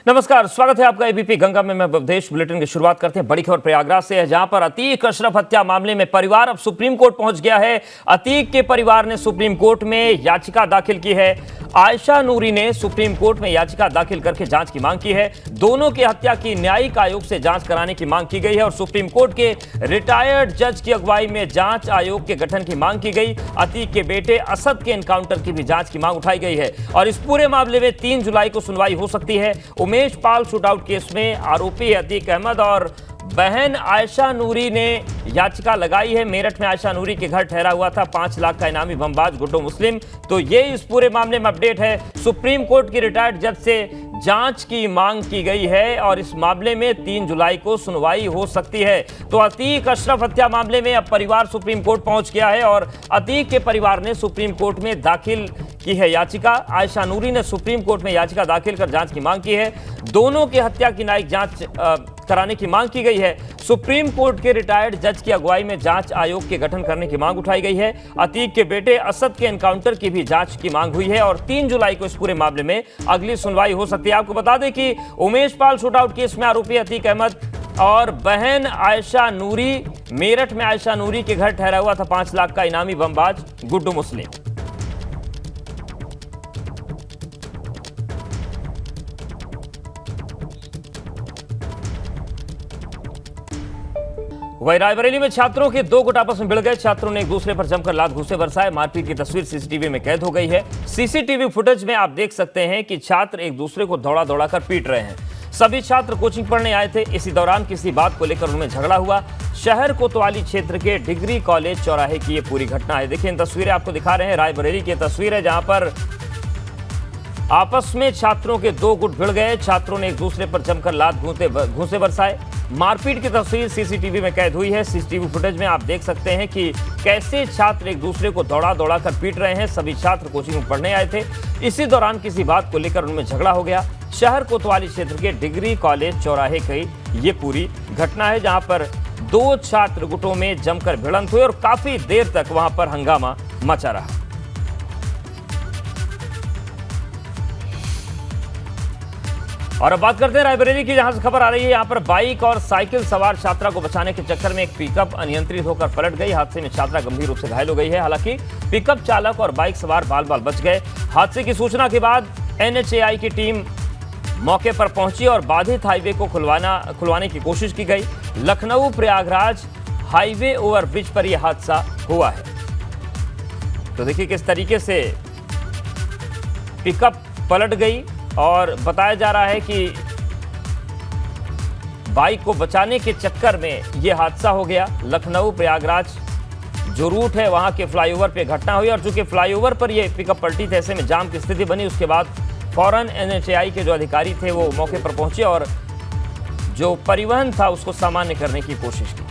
नमस्कार, स्वागत है आपका एबीपी गंगा में। मैं भवदेश। बुलेटिन की शुरुआत करते हैं बड़ी खबर प्रयागराज से है, जहां पर अतीक अशरफ हत्या मामले में परिवार अब सुप्रीम कोर्ट पहुंच गया है। अतीक के परिवार ने सुप्रीम कोर्ट में याचिका दाखिल की है। आयशा नूरी ने सुप्रीम कोर्ट में याचिका दाखिल करके जांच की मांग की है। दोनों की हत्या की न्यायिक आयोग से जांच कराने की मांग की गई है और सुप्रीम कोर्ट के रिटायर्ड जज की अगुवाई में जांच आयोग के गठन की मांग की गई। अतीक के बेटे असद के एनकाउंटर की भी जांच की मांग उठाई गई है और इस पूरे मामले में 3 जुलाई को सुनवाई हो सकती है। उमेश पाल शूटआउट केस में आरोपी अतीक अहमद और बहन आयशा नूरी ने याचिका लगाई है। मेरठ में आयशा नूरी के घर ठहरा हुआ था 5 लाख का इनामी बमबाज गुड्डू मुस्लिम। तो ये इस पूरे मामले में अपडेट है। सुप्रीम कोर्ट की रिटायर्ड जज से जांच की मांग की गई है और इस मामले में 3 जुलाई को सुनवाई हो सकती है। तो अतीक अशरफ हत्या मामले में अब परिवार सुप्रीम कोर्ट पहुंच गया है और अतीक के परिवार ने सुप्रीम कोर्ट में दाखिल की है याचिका। आयशा नूरी ने सुप्रीम कोर्ट में याचिका दाखिल कर जांच की मांग की है। दोनों की हत्या की न्यायिक जांच कराने की मांग की गई है। सुप्रीम कोर्ट के रिटायर्ड जज की अगुवाई में जांच आयोग के गठन करने की मांग उठाई गई है। अतीक के बेटे असद के एनकाउंटर की भी जांच की मांग हुई है और 3 जुलाई को इस पूरे मामले में अगली सुनवाई हो सकती है। आपको बता दें कि उमेश पाल शूटआउट केस में आरोपी अतीक अहमद और बहन आयशा नूरी, मेरठ में आयशा नूरी के घर ठहरा हुआ था 5 लाख का इनामी बमबाज गुड्डू मुस्लिम। वहीं रायबरेली में छात्रों के 2 गुट आपस में भिड़ गए। छात्रों ने एक दूसरे पर जमकर लात घूंसे बरसाए। मारपीट की तस्वीर सीसीटीवी में कैद हो गई है। सीसीटीवी फुटेज में आप देख सकते हैं कि छात्र एक दूसरे को दौड़ा दौड़ा कर पीट रहे हैं। सभी छात्र कोचिंग पढ़ने आए थे। इसी दौरान किसी बात को लेकर उनमें झगड़ा हुआ। शहर कोतवाली क्षेत्र के डिग्री कॉलेज चौराहे की यह पूरी घटना है। देखिए, इन तस्वीरें आपको दिखा रहे हैं। रायबरेली की तस्वीर है जहां पर आपस में छात्रों के 2 गुट भिड़ गए। छात्रों ने एक दूसरे पर जमकर लात घूंसे बरसाए। मारपीट की तस्वीर सीसीटीवी में कैद हुई है। सीसीटीवी फुटेज में आप देख सकते हैं कि कैसे छात्र एक दूसरे को दौड़ा दौड़ा कर पीट रहे हैं। सभी छात्र कोचिंग में पढ़ने आए थे। इसी दौरान किसी बात को लेकर उनमें झगड़ा हो गया। शहर कोतवाली क्षेत्र के डिग्री कॉलेज चौराहे की ये पूरी घटना है जहां पर 2 छात्र गुटों में जमकर भिड़ंत हुई और काफी देर तक वहां पर हंगामा मचा रहा। और अब बात करते हैं रायबरेली की, जहां से खबर आ रही है। यहां पर बाइक और साइकिल सवार छात्रा को बचाने के चक्कर में एक पिकअप अनियंत्रित होकर पलट गई। हादसे में छात्रा गंभीर रूप से घायल हो गई है। हालांकि पिकअप चालक और बाइक सवार बाल बाल बच गए। हादसे की सूचना के बाद NHAI की टीम मौके पर पहुंची और बाधित हाईवे को खुलवाने की कोशिश की गई। लखनऊ प्रयागराज हाईवे ओवरब्रिज पर यह हादसा हुआ है। तो देखिए किस तरीके से पिकअप पलट गई और बताया जा रहा है कि बाइक को बचाने के चक्कर में यह हादसा हो गया। लखनऊ प्रयागराज जो रूट है वहां के फ्लाईओवर पे घटना हुई और चूंकि फ्लाईओवर पर यह पिकअप पलटी थी, ऐसे में जाम की स्थिति बनी। उसके बाद फौरन NHAI के जो अधिकारी थे वो मौके पर पहुंचे और जो परिवहन था उसको सामान्य करने की कोशिश की।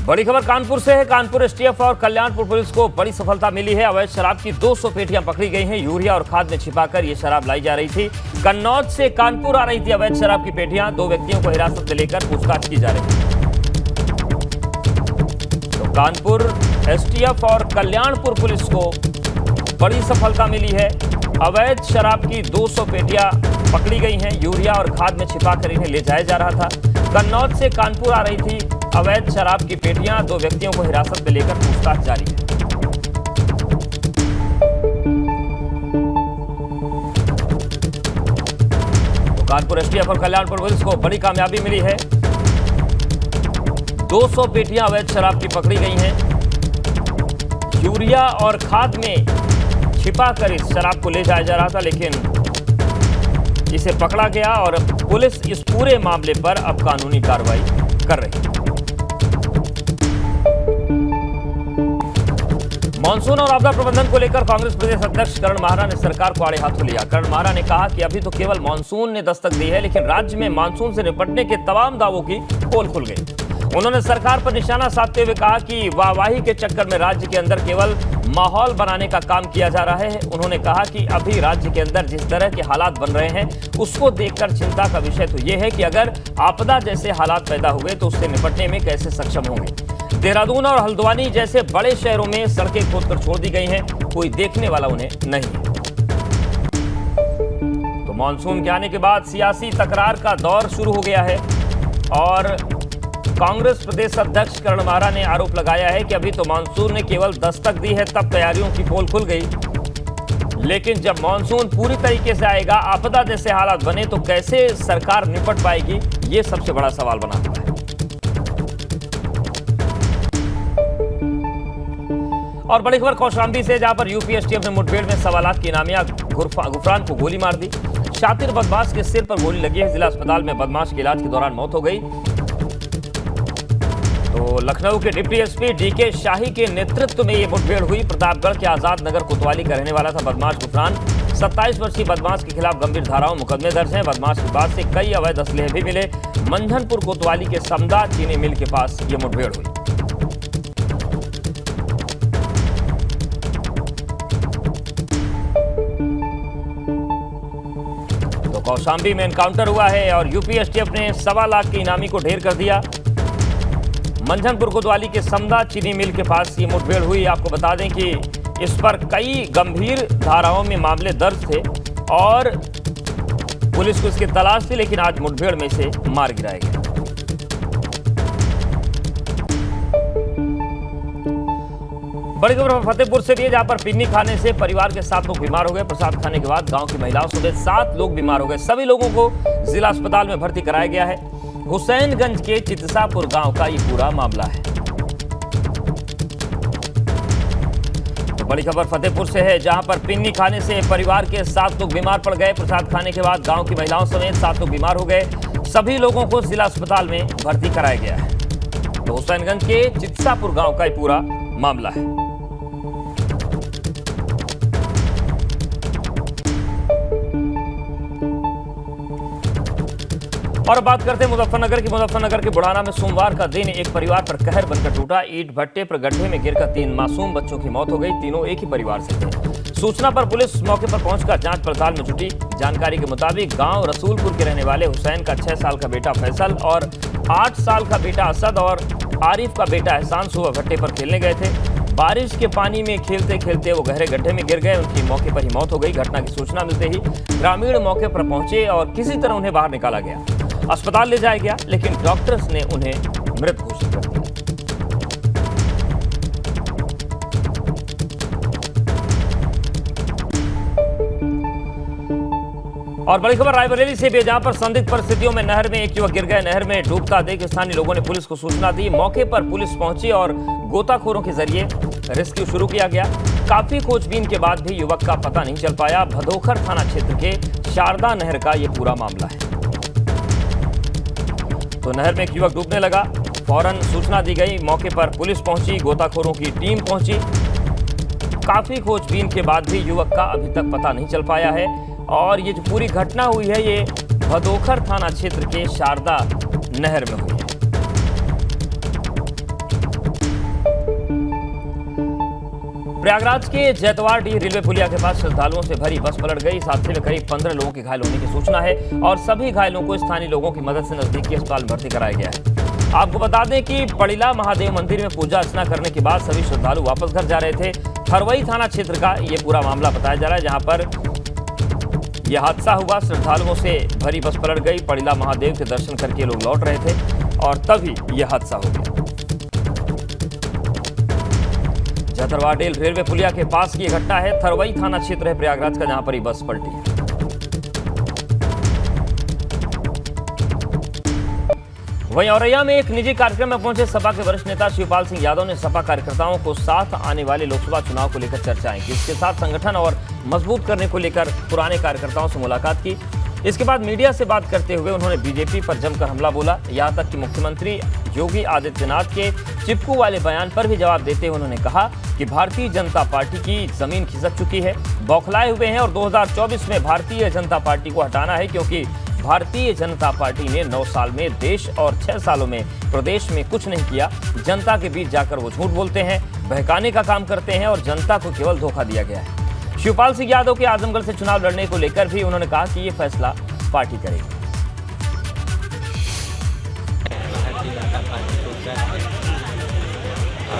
बड़ी खबर कानपुर से है। कानपुर STF और कल्याणपुर पुलिस को बड़ी सफलता मिली है। अवैध शराब की 200 पेटियां पकड़ी गई हैं। यूरिया और खाद में छिपाकर यह शराब लाई जा रही थी। कन्नौज से कानपुर आ रही थी अवैध शराब की पेटियां। 2 व्यक्तियों को हिरासत में लेकर पूछताछ की जा रही है। तो कानपुर STF और कल्याणपुर पुलिस को बड़ी सफलता मिली है। अवैध शराब की 200 पेटियां पकड़ी गई हैं। यूरिया और खाद में छिपाकर इन्हें ले जाया जा रहा था। कन्नौज से कानपुर आ रही थी अवैध शराब की पेटियां। 2 व्यक्तियों को हिरासत में लेकर पूछताछ जारी है। तो कानपुर STF और कल्याणपुर पुलिस को बड़ी कामयाबी मिली है। 200 पेटियां अवैध शराब की पकड़ी गई हैं। यूरिया और खाद में छिपाकर इस शराब को ले जाया जा रहा था, लेकिन इसे पकड़ा गया और पुलिस इस पूरे मामले पर अब कानूनी कार्रवाई कर रही है। मानसून और आपदा प्रबंधन को लेकर कांग्रेस प्रदेश अध्यक्ष करण माहरा ने सरकार को आड़े हाथों लिया। करण माहरा ने कहा कि अभी तो केवल मानसून ने दस्तक दी है, लेकिन राज्य में मानसून से निपटने के तमाम दावों की पोल खुल गई। उन्होंने सरकार पर निशाना साधते हुए कहा कि वाहवाही के चक्कर में राज्य के अंदर केवल माहौल बनाने का काम किया जा रहा है। उन्होंने कहा कि अभी राज्य के अंदर जिस तरह के हालात बन रहे हैं उसको देखकर चिंता का विषय तो यह है कि अगर आपदा जैसे हालात पैदा हुए तो उससे निपटने में कैसे सक्षम होंगे। देहरादून और हल्द्वानी जैसे बड़े शहरों में सड़कें खोदकर छोड़ दी गई हैं, कोई देखने वाला उन्हें नहीं है। तो मानसून के आने के बाद सियासी तकरार का दौर शुरू हो गया है और कांग्रेस प्रदेश अध्यक्ष करण माहरा ने आरोप लगाया है कि अभी तो मानसून ने केवल दस्तक दी है, तब तैयारियों की पोल खुल गई, लेकिन जब मानसून पूरी तरीके से आएगा, आपदा जैसे हालात बने तो कैसे सरकार निपट पाएगी, ये सबसे बड़ा सवाल बना हुआ है। और बड़ी खबर कौशाम्बी से, जहां पर यूपीएसटीएफ ने मुठभेड़ में 1.25 लाख की इनामिया गुफरान को गोली मार दी। शातिर बदमाश के सिर पर गोली लगी है। जिला अस्पताल में बदमाश की इलाज के दौरान मौत हो गई। तो लखनऊ के डिप्टी एसपी डीके शाही के नेतृत्व में यह मुठभेड़ हुई। प्रतापगढ़ के आजाद नगर कोतवाली का रहने वाला था बदमाश गुफरान। 27 वर्षीय बदमाश के खिलाफ गंभीर धाराओं मुकदमे दर्ज हैं। बदमाश के पास से कई अवैध असलहे भी मिले। मंझनपुर कोतवाली के समदा चीनी मिल के पास यह मुठभेड़ हुई। तो कौशाम्बी में एनकाउंटर हुआ है और यूपीएसटीएफ ने 1.25 लाख की इनामी को ढेर कर दिया। मंझनपुर कोतवाली के समदा चीनी मिल के पास ये मुठभेड़ हुई। आपको बता दें कि इस पर कई गंभीर धाराओं में मामले दर्ज थे और पुलिस को इसकी तलाश थी, लेकिन आज मुठभेड़ में इसे मार गिराया गया। बड़ी खबर फतेहपुर से भी है, जहां पर पिन्नी खाने से परिवार के 7 लोग बीमार हो गए। प्रसाद खाने के बाद गांव की महिलाओं समेत 7 लोग बीमार हो गए। सभी लोगों को जिला अस्पताल में भर्ती कराया गया है। हुसैनगंज के चितसापुर गांव का ये पूरा मामला है। तो बड़ी खबर फतेहपुर से है, जहां पर पिन्नी खाने से परिवार के 7 लोग बीमार पड़ गए। प्रसाद खाने के बाद गांव की महिलाओं समेत 7 लोग बीमार हो गए। सभी लोगों को जिला अस्पताल में भर्ती कराया गया है। तो हुसैनगंज के चितसापुर गांव का ये पूरा मामला है। और बात करते हैं मुजफ्फरनगर की। मुजफ्फरनगर के बुढ़ाना में सोमवार का दिन एक परिवार पर कहर बनकर टूटा। ईंट भट्टे पर गड्ढे में गिरकर 3 मासूम बच्चों की मौत हो गई। तीनों एक ही परिवार से थे। सूचना पर पुलिस मौके पर पहुंचकर जांच पड़ताल में जुटी। जानकारी के मुताबिक गांव रसूलपुर के रहने वाले हुसैन का 6 साल का बेटा फैसल और 8 साल का बेटा असद और आरिफ का बेटा एहसान सुबह भट्टे पर खेलने गए थे। बारिश के पानी में खेलते खेलते वो गहरे गड्ढे में गिर गए। उनकी मौके पर ही मौत हो गई। घटना की सूचना मिलते ही ग्रामीण मौके पर पहुंचे और किसी तरह उन्हें बाहर निकाला गया। अस्पताल ले जाया गया, लेकिन डॉक्टर्स ने उन्हें मृत घोषित कर दिया। और बड़ी खबर रायबरेली से भी, जहां पर संदिग्ध परिस्थितियों में नहर में एक युवक गिर गए। नहर में डूबता देख स्थानीय लोगों ने पुलिस को सूचना दी। मौके पर पुलिस पहुंची और गोताखोरों के जरिए रेस्क्यू शुरू किया गया। काफी खोजबीन के बाद भी युवक का पता नहीं चल पाया। भदोखर थाना क्षेत्र के शारदा नहर का यह पूरा मामला है। तो नहर में एक युवक डूबने लगा। फौरन सूचना दी गई। मौके पर पुलिस पहुंची, गोताखोरों की टीम पहुंची। काफी खोजबीन के बाद भी युवक का अभी तक पता नहीं चल पाया है। और ये जो पूरी घटना हुई है, ये भदोखर थाना क्षेत्र के शारदा नहर में हुई है। प्रयागराज के जैतवाड़डीह रेलवे पुलिया के पास श्रद्धालुओं से भरी बस पलट गई। इस हादसे में करीब 15 लोगों के घायल होने की सूचना है और सभी घायलों को स्थानीय लोगों की मदद से नजदीकी अस्पताल में भर्ती कराया गया है। आपको बता दें कि पड़िला महादेव मंदिर में पूजा अर्चना करने के बाद सभी श्रद्धालु वापस घर जा रहे थे। थरवई थाना क्षेत्र का यह पूरा मामला बताया जा रहा है, जहां पर यह हादसा हुआ। श्रद्धालुओं से भरी बस पलट गई। पड़िला महादेव के दर्शन करके लोग लौट रहे थे और तभी यह हादसा हो गया। जैतवाड़डीह रेलवे पुलिया के पास की घटना है। थरवई थाना क्षेत्र है प्रयागराज का, जहां पर ये बस पलटी है। वहीं औरैया में एक निजी कार्यक्रम में पहुंचे सपा के वरिष्ठ नेता शिवपाल सिंह यादव ने सपा कार्यकर्ताओं को साथ आने वाले लोकसभा चुनाव को लेकर चर्चाएं की। इसके साथ संगठन और मजबूत करने को लेकर पुराने कार्यकर्ताओं से मुलाकात की। इसके बाद मीडिया से बात करते हुए उन्होंने बीजेपी पर जमकर हमला बोला। यहां तक कि मुख्यमंत्री योगी आदित्यनाथ के चिपकू वाले बयान पर भी जवाब देते हुए उन्होंने कहा कि भारतीय जनता पार्टी की जमीन खिसक चुकी है, बौखलाए हुए हैं और 2024 में भारतीय जनता पार्टी को हटाना है, क्योंकि भारतीय जनता पार्टी ने 9 साल में देश और 6 सालों में प्रदेश में कुछ नहीं किया। जनता के बीच जाकर वो झूठ बोलते हैं, बहकाने का काम करते हैं और जनता को केवल धोखा दिया गया है। शिवपाल सिंह यादव के आजमगढ़ से चुनाव लड़ने को लेकर भी उन्होंने कहा कि ये फैसला पार्टी करेगी।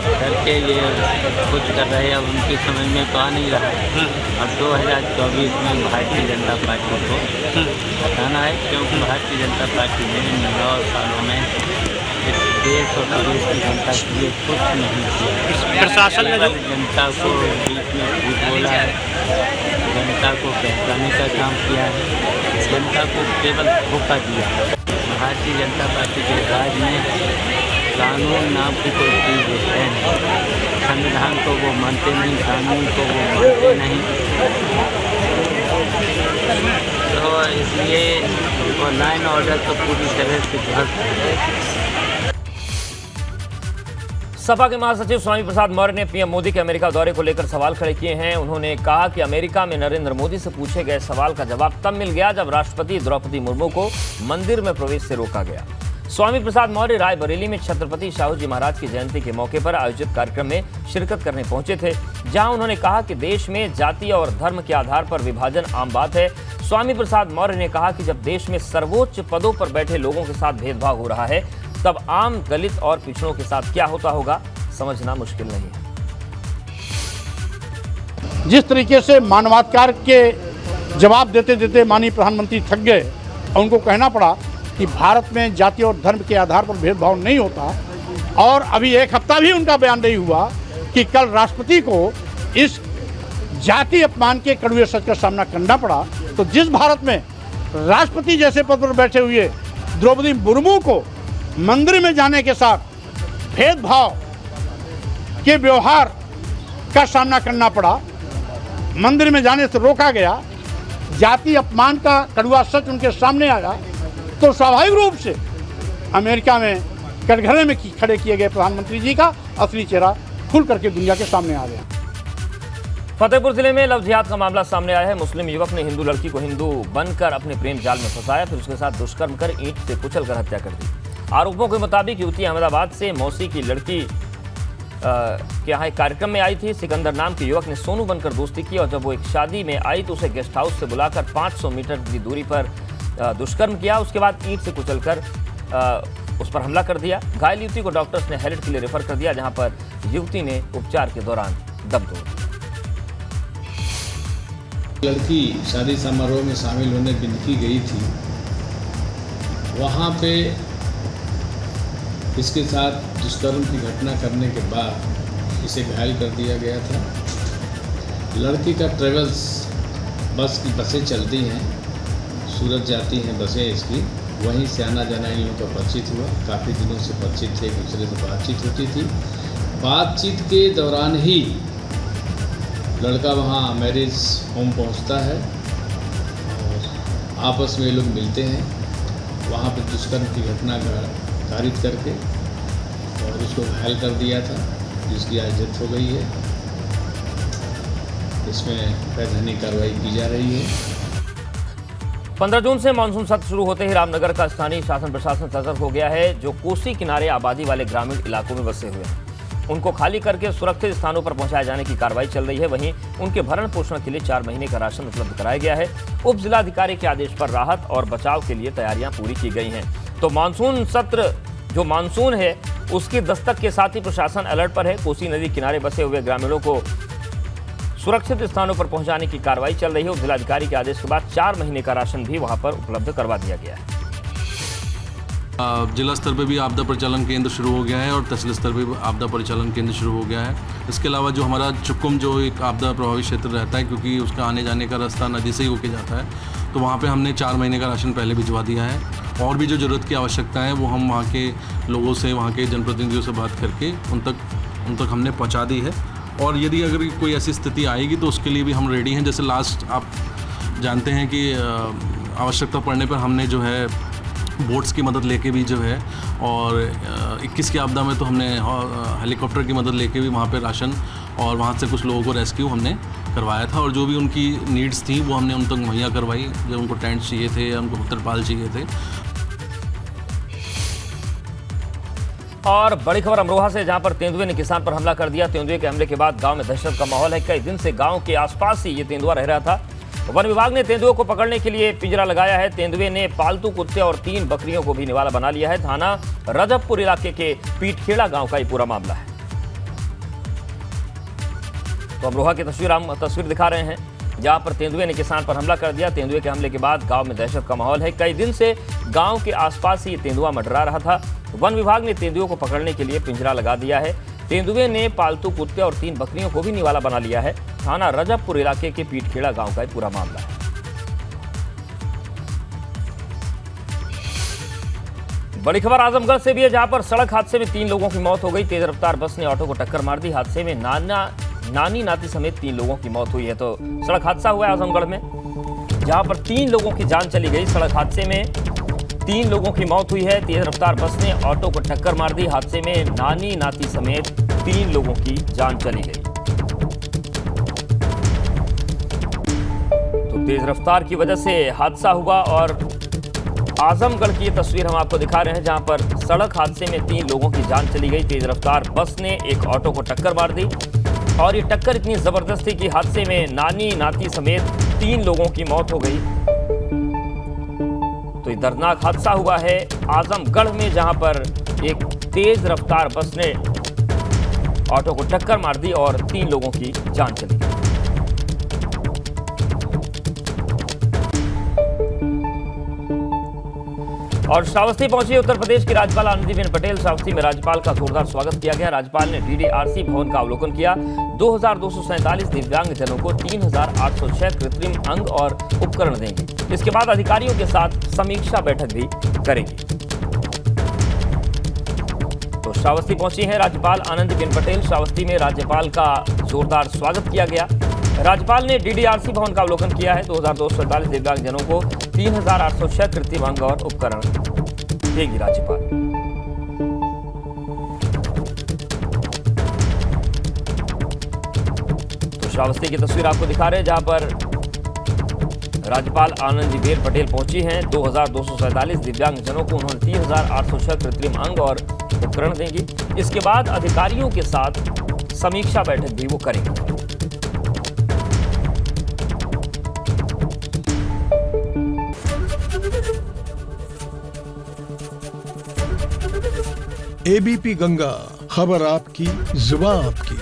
करके ये कुछ कर रहे हैं, अब उनकी समझ में तो आ नहीं रहा है। अब 2024 में भारतीय जनता पार्टी को हटाना है, क्योंकि भारतीय जनता पार्टी ने 9 सालों में इस देश और प्रदेश की जनता के लिए कुछ नहीं किया। प्रशासन ने जो जनता को बीच में झूठ बोला है, जनता को बहकाने का काम किया है, जनता को केवल धोखा दिया है। भारतीय जनता पार्टी के राज में कानून नाम की कोई चीज़ है नहीं। संविधान को वो मानते नहीं, कानून को वो मानते नहीं, तो इसलिए वो लॉ एंड ऑर्डर तो पूरी तरह से ध्वस्त है। सपा के महासचिव स्वामी प्रसाद मौर्य ने पीएम मोदी के अमेरिका दौरे को लेकर सवाल खड़े किए हैं। उन्होंने कहा कि अमेरिका में नरेंद्र मोदी से पूछे गए सवाल का जवाब तब मिल गया जब राष्ट्रपति द्रौपदी मुर्मू को मंदिर में प्रवेश से रोका गया। स्वामी प्रसाद मौर्य रायबरेली में छत्रपति शाहू जी महाराज की जयंती के मौके पर आयोजित कार्यक्रम में शिरकत करने पहुंचे थे, जहां उन्होंने कहा कि देश में जाति और धर्म के आधार पर विभाजन आम बात है। स्वामी प्रसाद मौर्य ने कहा कि जब देश में सर्वोच्च पदों पर बैठे लोगों के साथ भेदभाव हो रहा है, तब आम दलित और पिछड़ों के साथ क्या होता होगा, समझना मुश्किल नहीं है। जिस तरीके से मानवाधिकार के जवाब देते देते माननीय प्रधानमंत्री थक गए और उनको कहना पड़ा कि भारत में जाति और धर्म के आधार पर भेदभाव नहीं होता, और अभी एक हफ्ता भी उनका बयान नहीं हुआ कि कल राष्ट्रपति को इस जाति अपमान के कड़वे सच का सामना करना पड़ा, तो जिस भारत में राष्ट्रपति जैसे पद पर बैठे हुए द्रौपदी मुर्मू को मंदिर में जाने के साथ भेदभाव के व्यवहार का सामना करना पड़ा, मंदिर में जाने से रोका गया, जाति अपमान का कड़वा सच उनके सामने आया, तो स्वाभाविक रूप से अमेरिका में कटघरे में खड़े किए गए प्रधानमंत्री जी का असली चेहरा खुल करके दुनिया के सामने आ गया। फतेहपुर जिले में लव जिहाद का मामला सामने आया है। मुस्लिम युवक ने हिंदू लड़की को हिंदू बनकर अपने प्रेम जाल में फंसाया, फिर उसके साथ दुष्कर्म कर ईंट से कुचलकर हत्या कर दी। आरोपों के मुताबिक युवती अहमदाबाद से मौसी की लड़की के यहाँ एक कार्यक्रम में आई थी। सिकंदर नाम के युवक ने सोनू बनकर दोस्ती की, और जब वो एक शादी में आई तो उसे गेस्ट हाउस से बुलाकर 500 मीटर की दूरी पर दुष्कर्म किया। उसके बाद ईंट से कुचलकर उस पर हमला कर दिया। घायल युवती को डॉक्टर्स ने हैरिट के लिए रेफर कर दिया, जहां पर युवती ने उपचार के दौरान दम तोड़ दिया। लड़की शादी समारोह में शामिल होने बिंदकी गई थी, वहाँ पे इसके साथ दुष्कर्म की घटना करने के बाद इसे घायल कर दिया गया था। लड़की का ट्रेवल्स बस की बसें चलती हैं, सूरत जाती हैं बसें इसकी, वहीं से आना जाना इन लोगों का परिचित हुआ। काफ़ी दिनों से परिचित थे, एक दूसरे से बातचीत होती थी। बातचीत के दौरान ही लड़का वहाँ मैरिज होम पहुँचता है और आपस में ये लोग मिलते हैं। वहाँ पर दुष्कर्म की घटना कारित करके और उसको घायल कर दिया था, जिसकी आज डेथ हो गई है। इसमें वैधानिक कार्रवाई की जा रही है। 15 जून से मानसून सत्र शुरू होते ही रामनगर का स्थानीय शासन प्रशासन सतर्क हो गया है। जो कोसी किनारे आबादी वाले ग्रामीण इलाकों में बसे हुए हैं, उनको खाली करके सुरक्षित स्थानों पर पहुंचाए जाने की कार्रवाई चल रही है। वहीं उनके भरण पोषण के लिए 4 महीने का राशन उपलब्ध कराया गया है। उप जिलाधिकारी के आदेश पर राहत और बचाव के लिए तैयारियां पूरी की गई हैं। तो मानसून सत्र, जो मानसून है, उसकी दस्तक के साथ ही प्रशासन अलर्ट पर है। कोसी नदी किनारे बसे हुए ग्रामीणों को सुरक्षित स्थानों पर पहुंचाने की कार्रवाई चल रही है। उप जिलाधिकारी के आदेश के बाद 4 महीने का राशन भी वहां पर उपलब्ध करवा दिया गया है। जिला स्तर पे भी आपदा परिचालन केंद्र शुरू हो गया है और तहसील स्तर पे भी आपदा परिचालन केंद्र शुरू हो गया है। इसके अलावा जो हमारा चुक्कुम, जो एक आपदा प्रभावित क्षेत्र रहता है, क्योंकि उसका आने जाने का रास्ता नदी से ही होके जाता है, तो वहाँ पे हमने 4 महीने का राशन पहले भिजवा दिया है। और भी जो ज़रूरत की आवश्यकता है वो हम वहाँ के लोगों से, वहाँ के जनप्रतिनिधियों से बात करके उन तक हमने पहुँचा दी है। और यदि अगर कोई ऐसी स्थिति आएगी तो उसके लिए भी हम रेडी हैं। जैसे लास्ट आप जानते हैं कि आवश्यकता पड़ने पर हमने जो है बोट्स की मदद लेके भी जो है, और 21 की आपदा में तो हमने हेलीकॉप्टर की मदद लेके भी वहाँ पे राशन और वहाँ से कुछ लोगों को रेस्क्यू हमने करवाया था। और जो भी उनकी नीड्स थी वो हमने उन तक मुहैया करवाई। जो उनको टेंट चाहिए थे या उनको तिरपाल चाहिए थे। और बड़ी खबर अमरोहा से, जहां पर तेंदुए ने किसान पर हमला कर दिया। तेंदुए के हमले के बाद गांव में दहशत का माहौल है। कई दिन से गांव के आसपास ही ये तेंदुआ रह रहा था। वन विभाग ने तेंदुए को पकड़ने के लिए पिंजरा लगाया है। तेंदुए ने पालतू कुत्ते और 3 बकरियों को भी निवाला बना लिया है। थाना रजबपुर इलाके के पीठखेड़ा गांव का ये पूरा मामला है। तो अमरोहा की तस्वीर दिखा रहे हैं, जहां पर तेंदुए ने किसान पर हमला कर दिया। तेंदुए के हमले के बाद गांव में दहशत का माहौल है। कई दिन से गांव के आसपास ही तेंदुआ मंडरा रहा था। वन विभाग ने तेंदुओं को पकड़ने के लिए पिंजरा लगा दिया है। तेंदुए ने पालतू कुत्ते और 3 बकरियों को भी निवाला बना लिया है। थाना रजबपुर इलाके के पीठखेड़ा गांव का पूरा मामला है। बड़ी खबर आजमगढ़ से भी है, जहां पर सड़क हादसे में 3 लोगों की मौत हो गई। तेज रफ्तार बस ने ऑटो को टक्कर मार दी। हादसे में नानी नाती समेत 3 लोगों की मौत हुई है। तो सड़क हादसा हुआ है आजमगढ़ में, जहां पर 3 लोगों की जान चली गई। सड़क हादसे में 3 लोगों की मौत हुई है। तेज रफ्तार बस ने ऑटो को टक्कर मार दी। हादसे में नानी नाती समेत 3 लोगों की जान चली गई। तो तेज रफ्तार की वजह से हादसा हुआ और आजमगढ़ की ये तस्वीर हम आपको दिखा रहे हैं, जहां पर सड़क हादसे में 3 लोगों की जान चली गई। तेज रफ्तार बस ने एक ऑटो को टक्कर मार दी और ये टक्कर इतनी जबरदस्त थी कि हादसे में नानी नाती समेत 3 लोगों की मौत हो गई। तो ये दर्दनाक हादसा हुआ है आजमगढ़ में, जहां पर एक तेज रफ्तार बस ने ऑटो को टक्कर मार दी और 3 लोगों की जान चली गई। और श्रावस्ती पहुंची उत्तर प्रदेश की राज्यपाल आनंदीबेन पटेल। श्रावस्ती में राज्यपाल का जोरदार स्वागत किया गया। राज्यपाल ने डीडीआरसी भवन का अवलोकन किया। 2247 दिव्यांग जनों को 3806 कृत्रिम अंग और उपकरण देंगे। इसके बाद अधिकारियों के साथ समीक्षा बैठक भी करेंगे। तो श्रावस्ती पहुंची है राज्यपाल आनंदीबेन पटेल। श्रावस्ती में राज्यपाल का जोरदार स्वागत किया गया। राज्यपाल ने डीडीआरसी भवन का अवलोकन किया है। 2247 दिव्यांग जनों को 3806 कृत्रिम अंग और उपकरण देगी राज्यपाल। तो श्रावस्ती की तस्वीर आपको दिखा रहे हैं, जहां पर राज्यपाल आनंदीबेन पटेल पहुंची हैं। 2247 दिव्यांग जनों को उन्होंने 3806 कृत्रिम अंग और उपकरण देंगी। इसके बाद अधिकारियों के साथ समीक्षा बैठक भी वो करेंगे। एबीपी गंगा, खबर आपकी, जुबान आपकी।